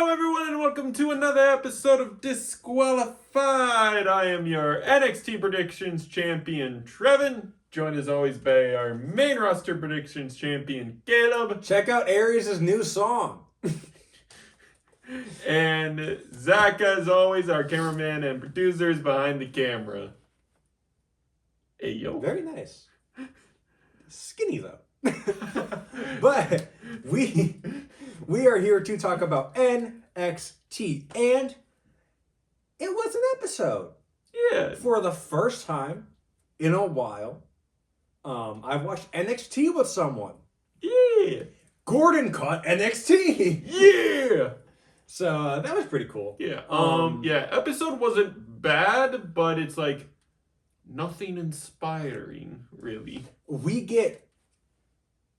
Hello, everyone, and welcome to another episode of Disqualified. I am your NXT predictions champion, Trevin, joined as always by our main roster predictions champion, Caleb. Check out Aries' new song. And Zach, as always, our cameraman and producer, is behind the camera. Hey, yo. Very nice. Skinny, though. But we are here to talk about NXT. And it was an episode. Yeah. For the first time in a while, I've watched NXT with someone. Yeah. Gordon caught NXT. Yeah. So that was pretty cool. Yeah. Episode wasn't bad, but it's like nothing inspiring, really. We get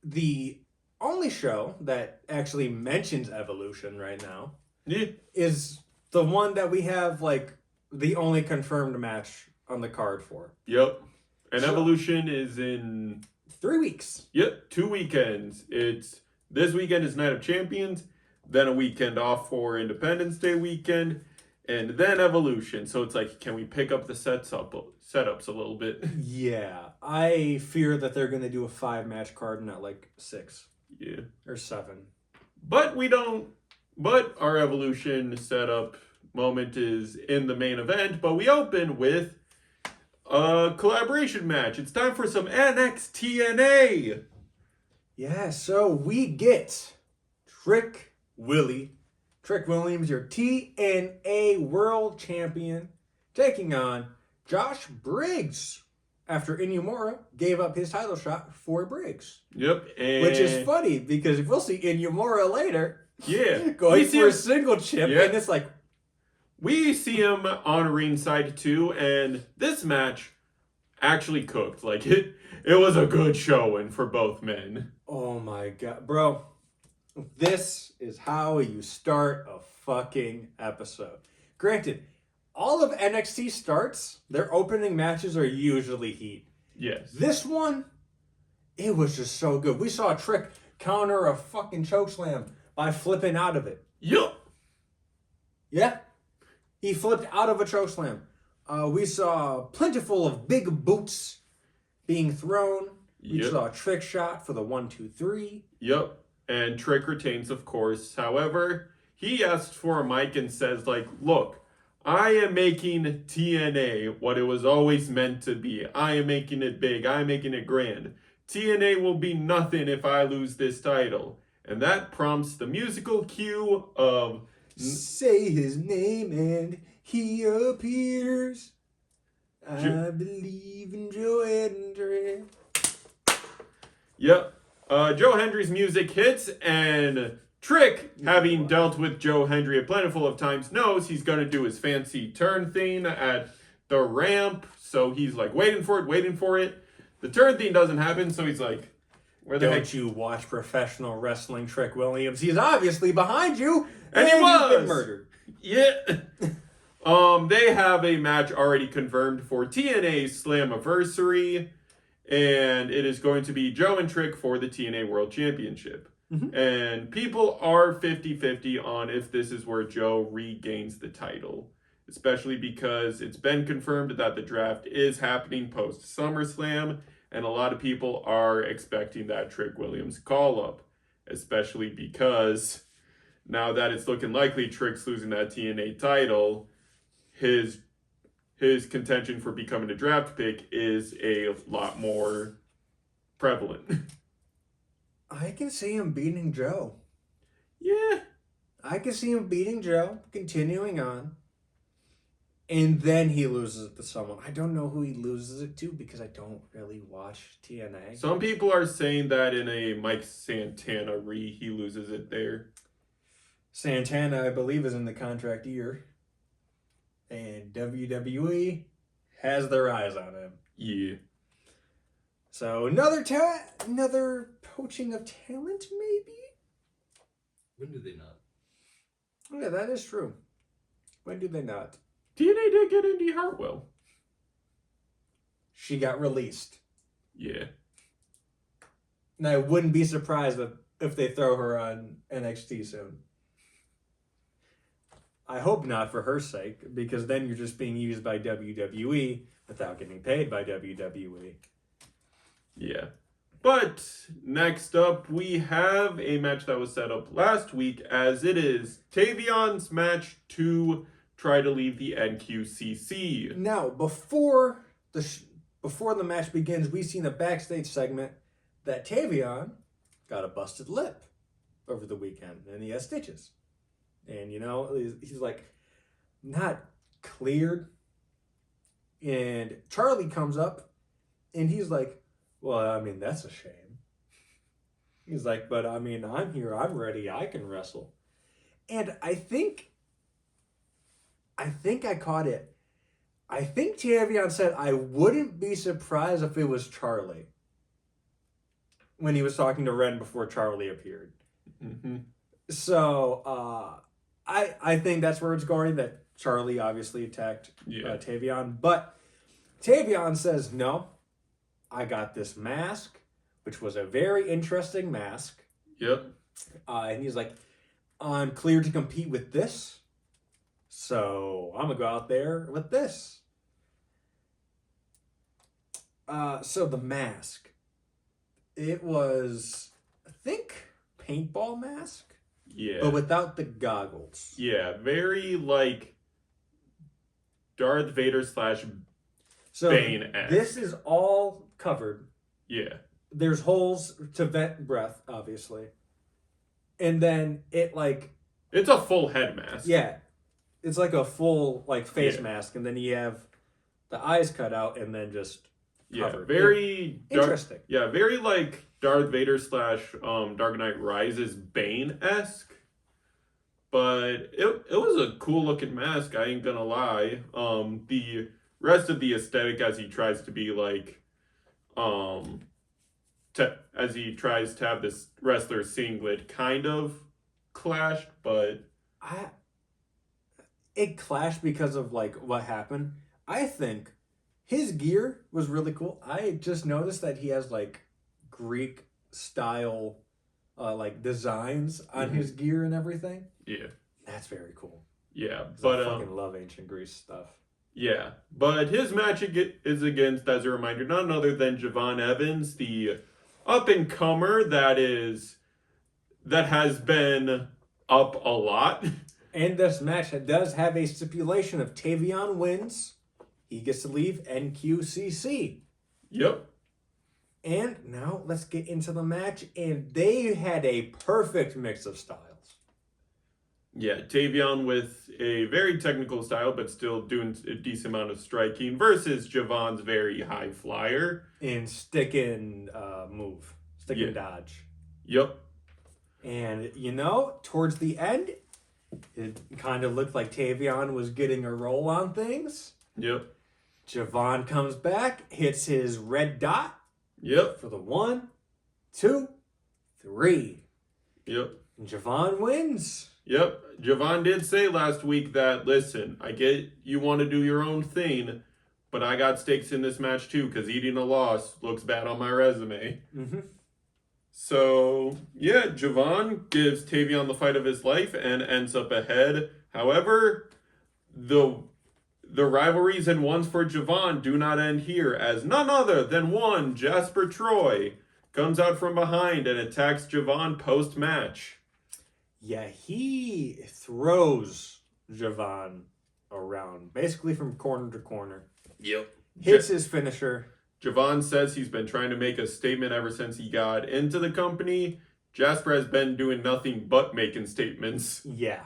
the only show that actually mentions Evolution right now. Yeah. Is the one that we have like the only confirmed match on the card for. Yep. And Evolution is in 3 weeks. Yep, 2 weekends. It's this weekend is Night of Champions, then a weekend off for Independence Day weekend, and then Evolution. So it's like, can we pick up the setups a little bit? Yeah, I fear that they're gonna do a 5-match card, not like 6. Yeah. Or 7. But we don't. But our Evolution setup moment is in the main event. But we open with a collaboration match. It's time for some NXT. Yeah, so we get Trick Williams, your TNA World Champion, taking on Josh Briggs after Inuyamura gave up his title shot for Briggs. Yep. Which is funny because we'll see Inuyamura later. Yeah. Going for a single chip, and it's like... We see him on ringside too, and this match actually cooked. Like, it was a good showing for both men. Oh my god. Bro, this is how you start a fucking episode. Granted, all of NXT starts, their opening matches are usually heat. Yes. This one, it was just so good. We saw Trick counter a fucking chokeslam by flipping out of it. Yup. Yeah. He flipped out of a chokeslam. We saw plentiful of big boots being thrown. We saw a Trick shot for the 1-2-3. Yep. And Trick retains, of course. However, he asks for a mic and says, like, look, I am making TNA what it was always meant to be. I am making it big. I am making it grand. TNA will be nothing if I lose this title. And that prompts the musical cue of... Say his name and he appears. I believe in Joe Hendry. Yep. Joe Hendry's music hits, and Trick, having dealt with Joe Hendry a plentiful of times, knows he's going to do his fancy turn thing at the ramp. So he's like waiting for it. The turn thing doesn't happen, so he's like, where the heck? Don't you watch professional wrestling, Trick Williams? He's obviously behind you. And he was. He's been murdered. Yeah. They have a match already confirmed for TNA's Slammiversary, and it is going to be Joe and Trick for the TNA World Championship. Mm-hmm. And people are 50-50 on if this is where Joe regains the title, especially because it's been confirmed that the draft is happening post SummerSlam, and a lot of people are expecting that Trick Williams call-up, especially because now that it's looking likely Trick's losing that TNA title, his contention for becoming a draft pick is a lot more prevalent. I can see him beating Joe. Yeah. I can see him beating Joe, continuing on. And then he loses it to someone. I don't know who he loses it to because I don't really watch TNA. Some people are saying that in a Mike Santana he loses it there. Santana, I believe, is in the contract year. And WWE has their eyes on him. Yeah. So another poaching of talent, maybe? When do they not? Yeah, that is true. When do they not? TNA did get Indy Hartwell. She got released. Yeah. And I wouldn't be surprised if they throw her on NXT soon. I hope not for her sake, because then you're just being used by WWE without getting paid by WWE. Yeah. But next up, we have a match that was set up last week, as it is Tavion's match to try to leave the NQCC. Now, before the match begins, we see in a backstage segment that Tavion got a busted lip over the weekend, and he has stitches. And, he's like, not cleared. And Charlie comes up, and he's like, well, I mean, that's a shame. He's like, but I mean, I'm here, I'm ready, I can wrestle. And I think I caught it. I think Tavion said, I wouldn't be surprised if it was Charlie. When he was talking to Ren before Charlie appeared. Mm-hmm. So, I think that's where it's going, that Charlie obviously attacked Tavion. But Tavion says, no, I got this mask, which was a very interesting mask. Yep. And he's like, I'm cleared to compete with this. So I'm going to go out there with this. So the mask. It was, I think, paintball mask. Yeah. But without the goggles. Yeah, very like Darth Vader / So Bane-esque. this is all covered. Yeah. There's holes to vent breath, obviously. And then it's a full head mask. Yeah. It's like a full face Yeah. mask, and then you have the eyes cut out and then just covered. Very interesting. Very like Darth Vader / Dark Knight Rises Bane-esque. But it was a cool looking mask, I ain't gonna lie. The rest of the aesthetic as he tries to be like as he tries to have this wrestler singlet kind of clashed, but it clashed because of what happened. I think his gear was really cool. I just noticed that he has Greek style designs on his gear and everything. Yeah. That's very cool. Yeah, but I fucking love ancient Greece stuff. Yeah, but his match is against, as a reminder, none other than Javon Evans, the up-and-comer that has been up a lot. And this match does have a stipulation of Tavion wins. He gets to leave NQCC. Yep. And now let's get into the match. And they had a perfect mix of styles. Yeah, Tavion with a very technical style, but still doing a decent amount of striking versus Javon's very high flyer. And stick and move. Stick and dodge. Yep. And, towards the end, it kind of looked like Tavion was getting a roll on things. Yep. Javon comes back, hits his red dot. Yep. For the 1, 2, 3. Yep. And Javon wins. Yep. Javon did say last week that, listen, I get you want to do your own thing, but I got stakes in this match too, because eating a loss looks bad on my resume. Mm-hmm. So, yeah, Javon gives Tavion the fight of his life and ends up ahead. However, the rivalries and ones for Javon do not end here, as none other than one Jasper Troy comes out from behind and attacks Javon post-match. Yeah, he throws Javon around, basically from corner to corner. Yep. Hits his finisher. Javon says he's been trying to make a statement ever since he got into the company. Jasper has been doing nothing but making statements. Yeah.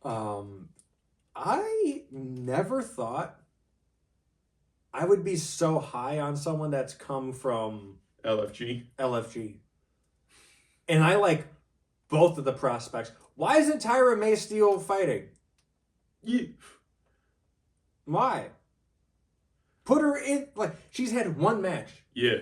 I never thought I would be so high on someone that's come from LFG. And I like both of the prospects. Why isn't Tyra May Steele fighting? Yeah. Why? Put her in, she's had one match. Yeah.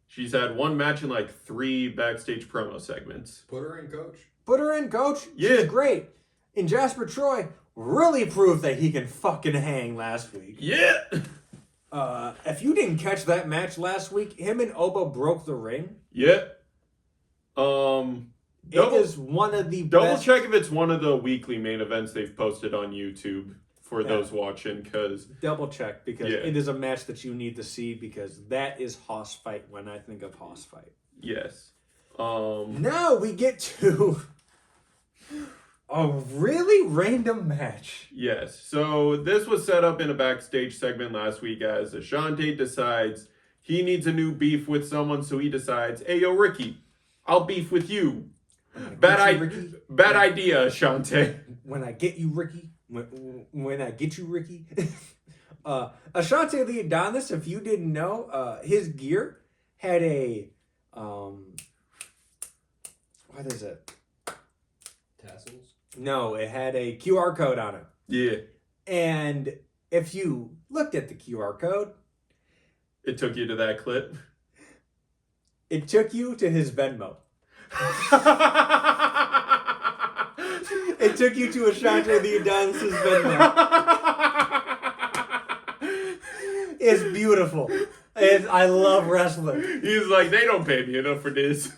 She's had one match and 3 backstage promo segments. Put her in, coach. Put her in, coach. Yeah. She's great. And Jasper Troy really proved that he can fucking hang last week. Yeah. If you didn't catch that match last week, him and Oba broke the ring. Yeah. Double- it is one of the Double best. check if it's one of the weekly main events they've posted on YouTube for those watching, because Double check because Yeah. it is a match that you need to see because that is Hoss fight when I think of Hoss fight. yes. Now we get to a really random match. Yes. So this was set up in a backstage segment last week as Ashante decides he needs a new beef with someone, so he decides, hey, yo, Ricky, I'll beef with you. Bad idea, Ashante. When I get you, Ricky. When I get you, Ricky. Ashante Lee Adonis, if you didn't know, his gear had a what is it? Tassels? No, it had a QR code on it. Yeah. And if you looked at the QR code, It took you to that clip. it took you to his Venmo. It took you to Ashante Lee Adonis' Venmo. It's beautiful. I love wrestling. He's like, they don't pay me enough for this.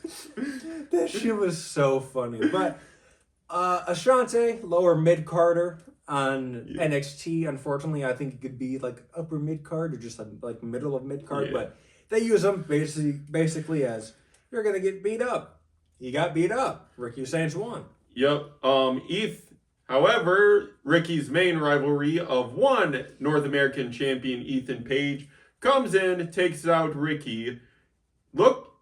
That shit was so funny. But Ashante, lower mid carder on NXT. Unfortunately, I think it could be like upper mid card or just like middle of mid card. Yeah. But they use him basically as you're gonna get beat up. He got beat up. Ricky Sainz won. Yep. However, Ricky's main rivalry of one North American champion, Ethan Page, comes in, takes out Ricky.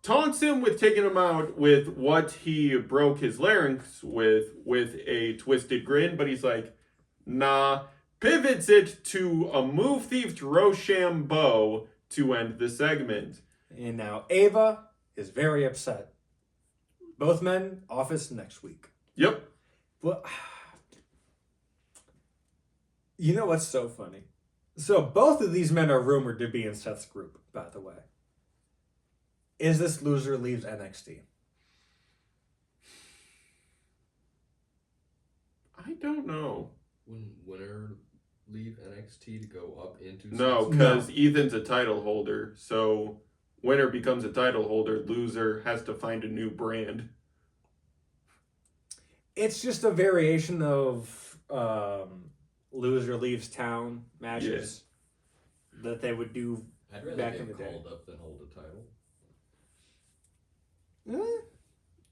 Taunts him with taking him out with what he broke his larynx with a twisted grin, but he's like, nah. Pivots it to a move thief Rochambeau to end the segment. And now Ava is very upset. Both men office next week. Yep. Well, you know what's so funny? So both of these men are rumored to be in Seth's group, by the way. Is this loser leaves NXT? I don't know. Wouldn't winner leave NXT to go up into... No, because Ethan's a title holder. So winner becomes a title holder. Loser has to find a new brand. It's just a variation of loser leaves town matches that they would do I'd rather back get in the day. called up than hold a title.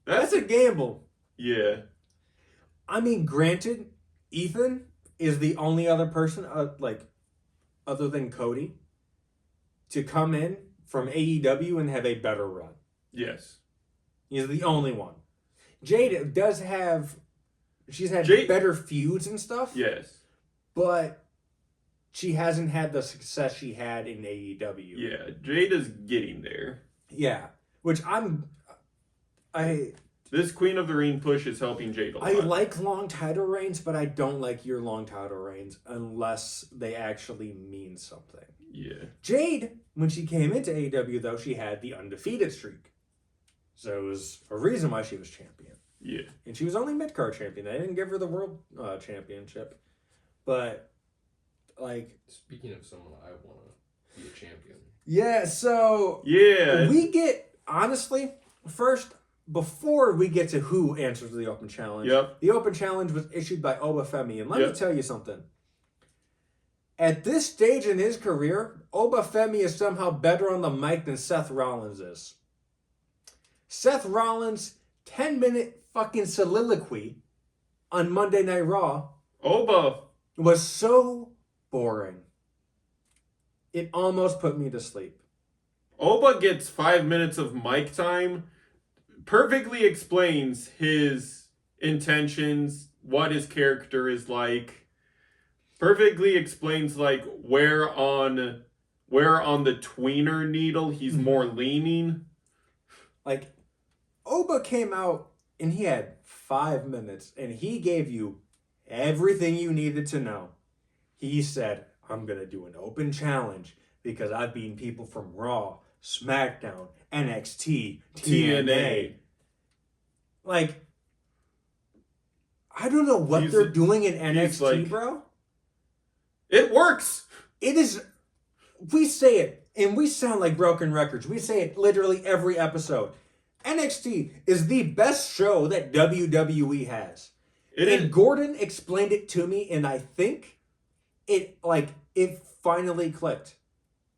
That's a gamble. Yeah. I mean, granted, Ethan is the only other person, other than Cody, to come in from AEW and have a better run. Yes. He's the only one. Jade does have, she's had better feuds and stuff. Yes. But she hasn't had the success she had in AEW. Yeah, Jade is getting there. Yeah, which This Queen of the Ring push is helping Jade a lot. I like long title reigns, but I don't like your long title reigns unless they actually mean something. Yeah. Jade, when she came into AEW, though, she had the undefeated streak. So it was a reason why she was champion. Yeah. And she was only mid-card champion. They didn't give her the world championship. But, like... Speaking of someone I want to be a champion. Yeah, so... Yeah. We get, honestly, first... Before we get to who answers the open challenge, the open challenge was issued by Obafemi. And let me tell you something. At this stage in his career, Obafemi is somehow better on the mic than Seth Rollins is. Seth Rollins' 10-minute fucking soliloquy on Monday Night Raw was so boring. It almost put me to sleep. Oba gets 5 minutes of mic time. Perfectly explains his intentions, what his character is like. Perfectly explains like where on the tweener needle he's more leaning. Like, Oba came out and he had 5 minutes and he gave you everything you needed to know. He said, I'm going to do an open challenge because I've beaten people from Raw, SmackDown, NXT, TNA. Like, I don't know what they're doing in NXT, like, bro. It works. It is, we say it, and we sound like broken records. We say it literally every episode. NXT is the best show that WWE has. It Gordon explained it to me, and I think it finally clicked.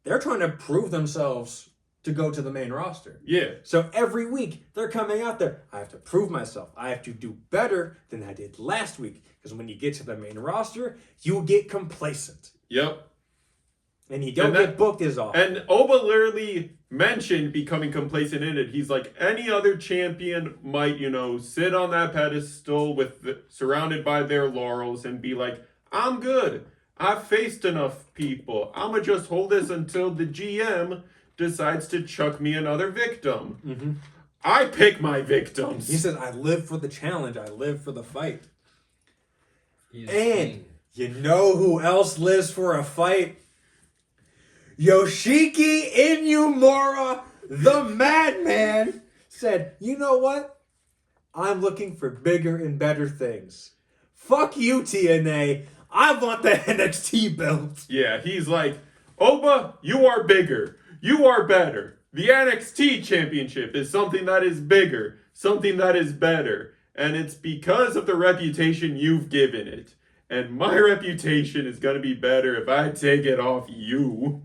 They're trying to prove themselves to go to the main roster. Yeah. So every week they're coming out there. I have to prove myself. I have to do better than I did last week. Because when you get to the main roster, you get complacent. Yep. And you don't get booked as often. And Oba literally mentioned becoming complacent in it. He's like, any other champion might, sit on that pedestal surrounded by their laurels and be like, I'm good. I've faced enough people. I'ma just hold this until the GM decides to chuck me another victim. Mm-hmm. I pick my victims. He says, I live for the challenge. I live for the fight. He's and king. you know who else lives for a fight? Yoshiki Inumura, the madman, said, you know what? I'm looking for bigger and better things. Fuck you, TNA. I want the NXT belt. Yeah, he's like, Oba, you are bigger. You are better. The NXT championship is something that is bigger, something that is better. And it's because of the reputation you've given it. And my reputation is going to be better if I take it off you.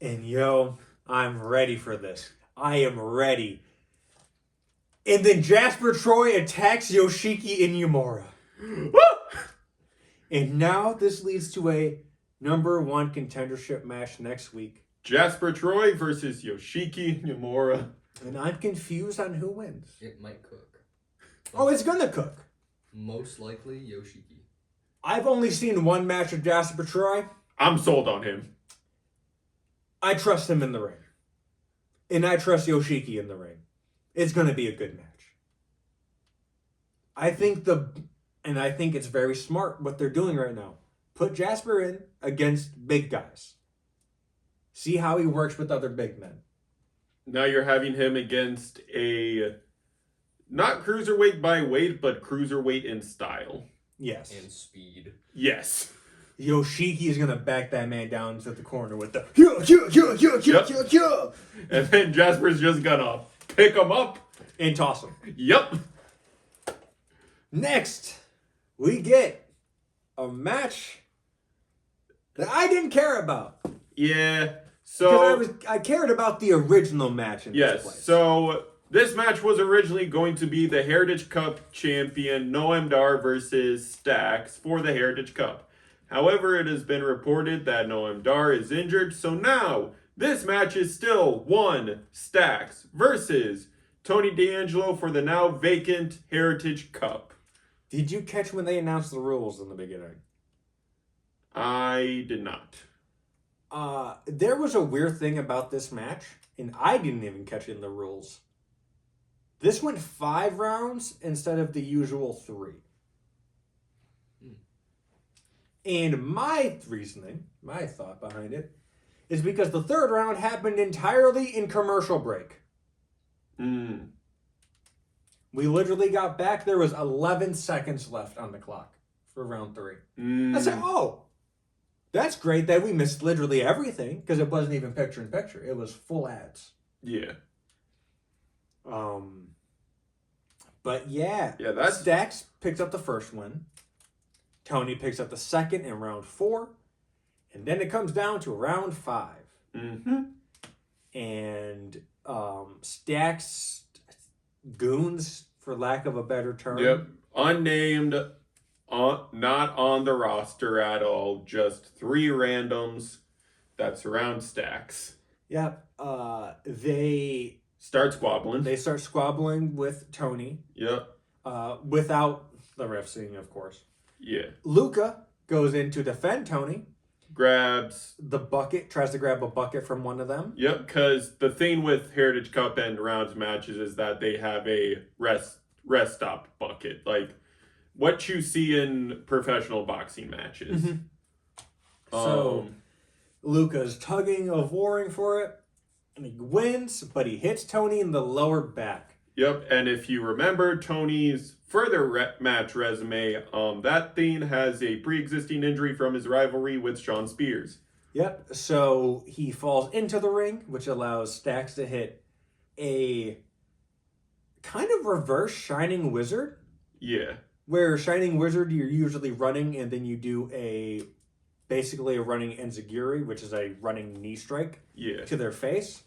And yo, I'm ready for this. I am ready. And then Jasper Troy attacks Yoshiki Inumura. And now this leads to a number 1 contendership match next week. Jasper Troy versus Yoshiki Nomura. And I'm confused on who wins. It might cook. Oh, it's gonna cook. Most likely Yoshiki. I've only seen one match of Jasper Troy. I'm sold on him. I trust him in the ring. And I trust Yoshiki in the ring. It's gonna be a good match. I think it's very smart what they're doing right now. Put Jasper in against big guys. See how he works with other big men. Now you're having him against a not cruiserweight by weight, but cruiserweight in style. Yes. And speed. Yes. Yoshiki is gonna back that man down to the corner with the And then Jasper's just gonna pick him up and toss him. Yep. Next, we get a match that I didn't care about. Yeah. So Because I cared about the original match in this place. So this match was originally going to be the Heritage Cup champion Noam Dar versus Stax for the Heritage Cup. However, it has been reported that Noam Dar is injured, so now this match is still one Stax versus Tony D'Angelo for the now vacant Heritage Cup. Did you catch when they announced the rules in the beginning? I did not. There was a weird thing about this match, and I didn't even catch it in the rules. This went 5 rounds instead of the usual 3. And my reasoning, my thought behind it, is because the 3rd round happened entirely in commercial break. We literally got back, there was 11 seconds left on the clock for round 3. I said, oh, that's great that we missed literally everything, because it wasn't even picture-in-picture. It was full ads. Yeah. But yeah, that's... Stax picks up the first one. Tony picks up the second in round 4. And then it comes down to round 5. And Stax goons, for lack of a better term. Yep. Unnamed, not on the roster at all. Just 3 randoms that surround Stax. Yep. They start squabbling. They start squabbling with Tony. Yep. Without the ref seeing, of course. Yeah. Luca goes in to defend Tony. Grabs the bucket, tries to grab a bucket from one of them. Yep, because the thing with Heritage Cup and rounds matches is that they have a rest stop bucket. Like what you see in professional boxing matches. So Luca's tugging of warring for it. And he wins, but he hits Tony in the lower back. Yep, and if you remember Tony's further match resume, that thing has a pre-existing injury from his rivalry with Shawn Spears. Yep, so he falls into the ring, which allows Stax to hit a kind of reverse Shining Wizard, Yeah. where Shining Wizard you're usually running and then you do basically a running enziguri, which is a running knee strike Yeah. to their face.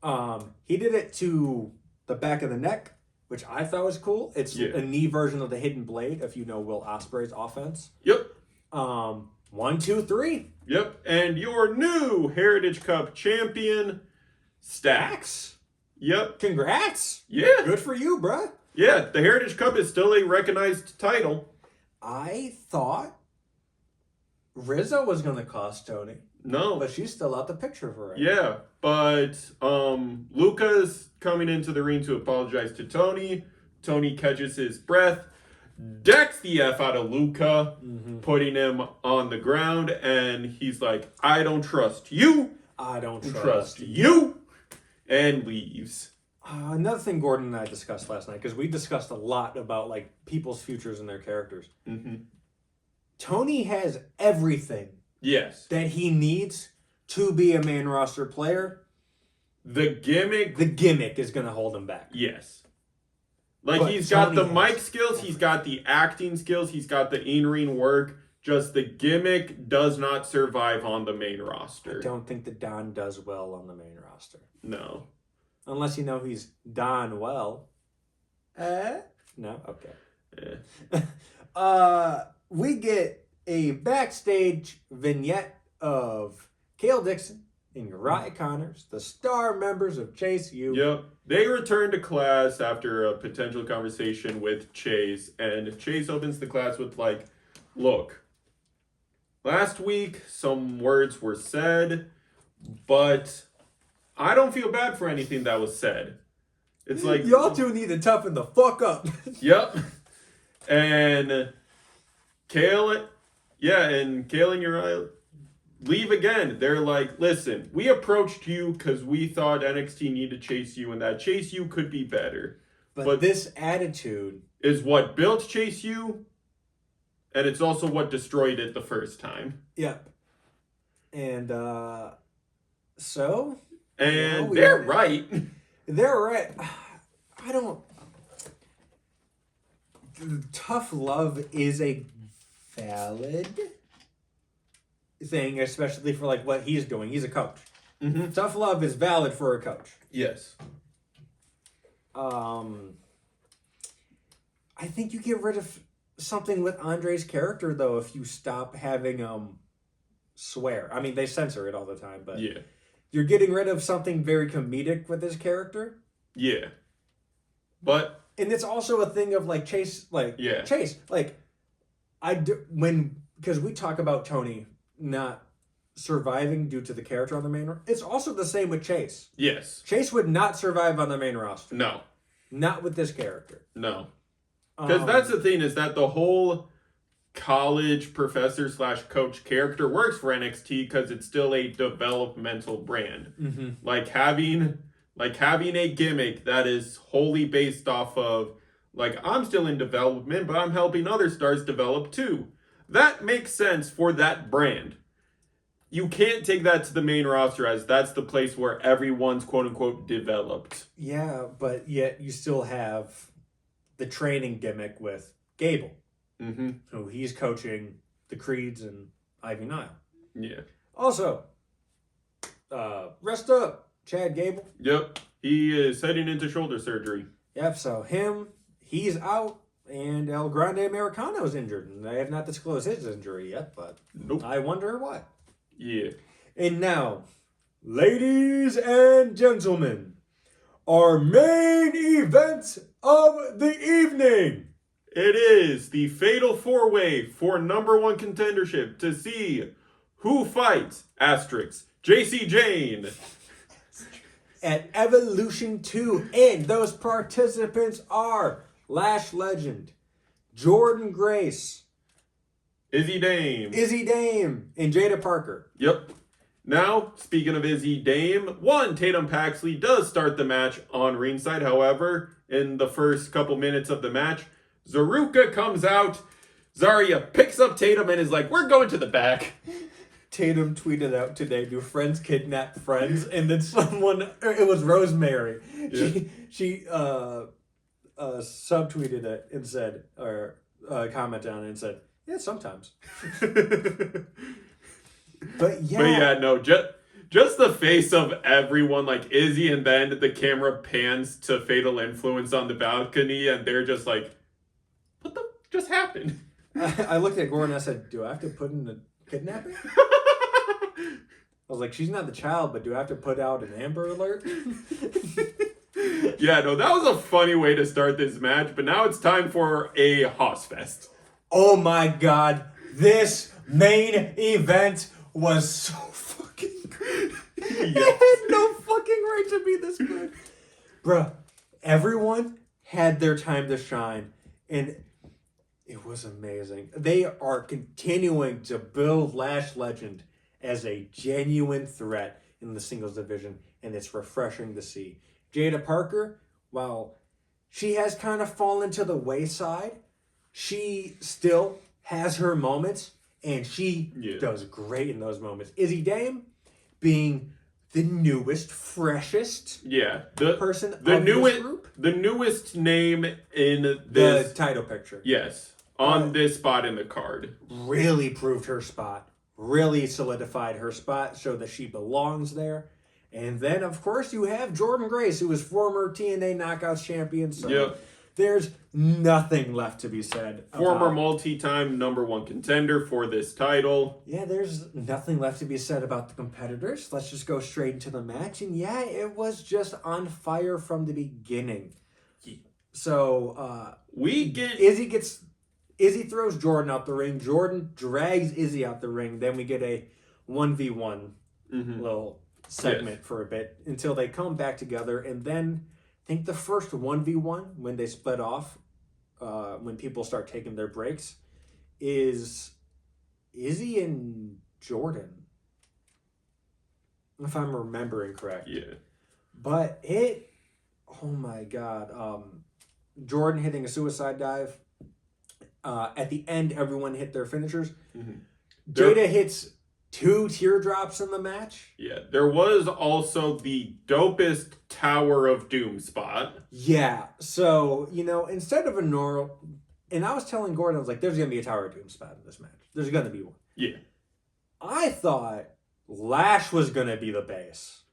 He did it to the back of the neck, which I thought was cool. It's a knee version of the Hidden Blade, if you know Will Ospreay's offense. Yep. 1, 2, 3. Yep. And your new Heritage Cup champion, Stacks. Yep. Congrats. Yeah. Good for you, bruh. Yeah. The Heritage Cup is still a recognized title. I thought Rizzo was going to cost Tony, No. but she's still out the picture for it. Yeah. But Luca's coming into the ring to apologize to Tony. Tony catches his breath, decks the F out of Luca, putting him on the ground, and he's like, I don't trust you. I don't Trust you. And leaves. Another thing Gordon and I discussed last night, because we discussed a lot about like people's futures and their characters. Mm-hmm. Tony has everything Yes. that he needs to be a main roster player. The gimmick. The gimmick is going to hold him back. Yes. Like, But he's got Tony the mic has skills, he's got the acting skills, he's got the in-ring work. Just the gimmick does not survive on the main roster. I don't think that Don does well on the main roster. No. Unless you know he's Don well. No? Okay. We get a backstage vignette of Cale Dixon and Uriah Connors, the star members of Chase U. Yep. They return to class after a potential conversation with Chase, and Chase opens the class with like, look, last week some words were said, but I don't feel bad for anything that was said. It's like, Y'all two need to toughen the fuck up. Yep. And Kale and Uriah leave again. They're like, listen, we approached you because we thought NXT needed to Chase U, and that Chase U could be better. But this attitude Is what built Chase U, and it's also what destroyed it the first time. Yep. And so And we they're are- right. they're right. I don't. Tough love is a valid thing, especially for like what he's doing. He's a coach. Mm-hmm. Tough love is valid for a coach. Yes. I think you get rid of something with Andre's character though if you stop having swear. I mean, they censor it all the time, but Yeah. you're getting rid of something very comedic with his character. Yeah. But And it's also a thing of like Chase, like Yeah. Chase, like because we talk about Tony not surviving due to the character on the main. It's also the same with Chase. yes. Chase would not survive on the main roster. No. Not with this character. No. Because that's the thing, is that the whole college professor / coach character works for NXT because it's still a developmental brand. Mm-hmm. Like having a gimmick that is wholly based off of, like, I'm still in development, but I'm helping other stars develop too. That makes sense for that brand. You can't take that to the main roster as that's the place where everyone's quote unquote developed. Yeah, but yet you still have the training gimmick with Gable, Mm-hmm. who he's coaching the Creeds and Ivy Nile. Yeah. Also, rest up, Chad Gable. Yep. He is heading into shoulder surgery. Yep, so he's out, and El Grande Americano's injured. And they have not disclosed his injury yet, but Nope. I wonder what. Yeah. And now, ladies and gentlemen, our main event of the evening. It is the fatal four-way for #1 contendership to see who fights JC Jane. At Evolution 2, and those participants are Lash Legend, Jordan Grace, Izzy Dame. Izzy Dame, and Jada Parker. Yep. Now, speaking of Izzy Dame, Tatum Paxley does start the match on ringside. However, in the first couple minutes of the match, Zaruka comes out. Zarya picks up Tatum and is like, we're going to the back. Tatum tweeted out today, do friends kidnap friends? And then it was Rosemary. Yeah. She subtweeted it and said, or commented on it and said, yeah, sometimes. But yeah, no, just the face of everyone, like Izzy, and then the camera pans to Fatal Influence on the balcony, and they're just like, what the just happened? I looked at Gordon and I said, do I have to put in the kidnapping? I was like, she's not the child, but do I have to put out an Amber Alert? Yeah, no, that was a funny way to start this match, but now it's time for a Hoss Fest. Oh my god, this main event was so fucking good. It had no fucking right to be this good. Bruh, everyone had their time to shine, and it was amazing. They are continuing to build Lash Legend as a genuine threat in the singles division, and it's refreshing to see. Jada Parker, while she has kind of fallen to the wayside, she still has her moments, and she does great in those moments. Izzy Dame being the newest, freshest person of this group. The newest name in The title picture. Yes, on this spot in the card. Really proved her spot. Really solidified her spot, showed that she belongs there. And then, of course, you have Jordan Grace, who is former TNA Knockouts champion. So there's nothing left to be said. Former multi-time #1 contender for this title. Yeah, there's nothing left to be said about the competitors. Let's just go straight into the match. And yeah, it was just on fire from the beginning. So Izzy throws Jordan out the ring. Jordan drags Izzy out the ring. Then we get a 1v1 little segment for a bit until they come back together. And then I think the first 1v1 when they split off, when people start taking their breaks, is Izzy and Jordan, if I'm remembering correct. Yeah. But oh my god, Jordan hitting a suicide dive. At the end, everyone hit their finishers. Jada hits 2 teardrops in the match. Yeah, there was also the dopest Tower of Doom spot. Yeah, so, instead of a normal... And I was telling Gordon, I was like, there's going to be a Tower of Doom spot in this match. There's going to be one. Yeah. I thought Lash was going to be the base.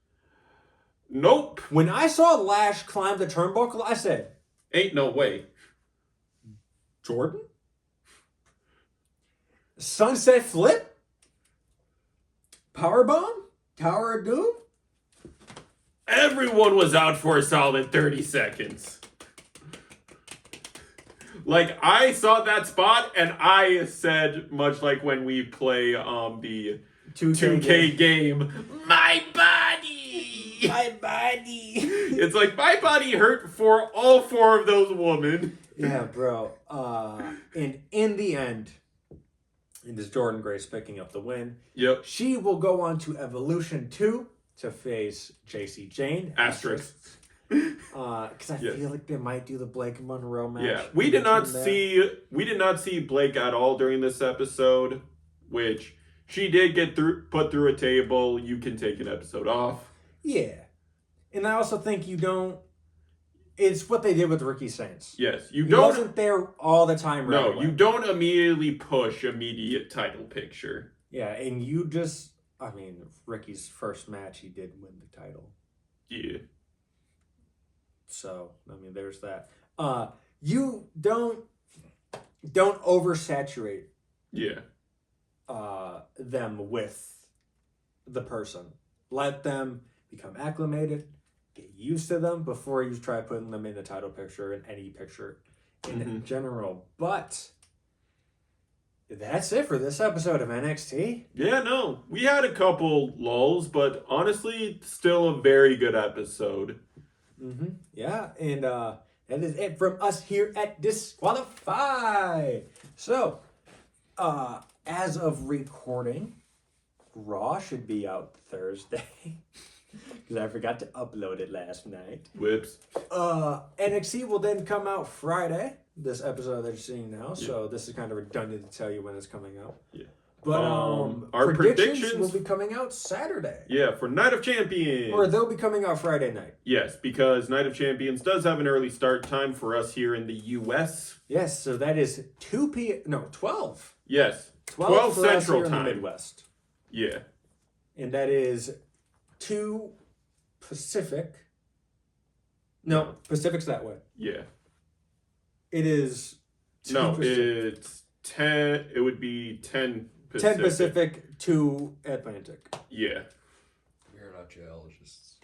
Nope. When I saw Lash climb the turnbuckle, I said... Ain't no way. Jordan? Sunset Flip? Powerbomb? Tower of Doom? Everyone was out for a solid 30 seconds. Like, I saw that spot, and I said, much like when we play the 2K game, my body! My body! It's like, my body hurt for all 4 of those women. Yeah, bro. And in the end, it is Jordan Grace picking up the win. Yep. She will go on to Evolution 2 to face JC Jane. Asterisk. Because I feel like they might do the Blake Monroe match. Yeah, we did not see Blake at all during this episode, which she did get put through a table. You can take an episode off. Yeah. And I also think you don't... It's what they did with Ricky Saints. Yes, He wasn't there all the time. Right away. You don't immediately push immediate title picture. Yeah, and you just... I mean, Ricky's first match, he did win the title. Yeah. So, I mean, there's that. You don't oversaturate them with the person. Let them become acclimated, get used to them before you try putting them in the title picture, in any picture in general. But that's it for this episode of NXT. Yeah, no. We had a couple lulls, but honestly, still a very good episode. Yeah, and that is it from us here at Disqualify. So, as of recording, Raw should be out Thursday. Because I forgot to upload it last night. Whips. NXT will then come out Friday. This episode that you're seeing now. So this is kind of redundant to tell you when it's coming out. Yeah. But our predictions will be coming out Saturday. Yeah, for Night of Champions. Or they'll be coming out Friday night. Yes, because Night of Champions does have an early start time for us here in the U.S. Yes, so that is 2 p.m. No, 12. Yes, 12 for us Central here in time. the Midwest. Yeah. And that is 2 Pacific. No, Pacific's that way. Yeah. It is 2 No, Pacific. it's 10. It would be 10 Pacific. 10 Pacific, 2 Atlantic. Yeah. We're not geologists.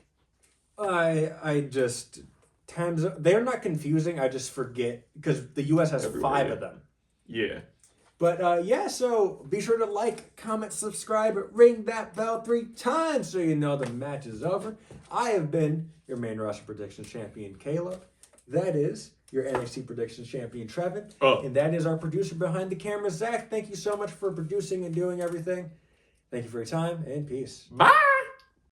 I just times they're not confusing. I just forget because the U.S. has Everywhere, 5 yeah. of them. Yeah. But yeah, so be sure to like, comment, subscribe, ring that bell 3 times so you know the match is over. I have been your main roster predictions champion, Caleb. That is your NXT predictions champion, Trevin. Oh. And that is our producer behind the camera, Zach. Thank you so much for producing and doing everything. Thank you for your time and peace. Bye.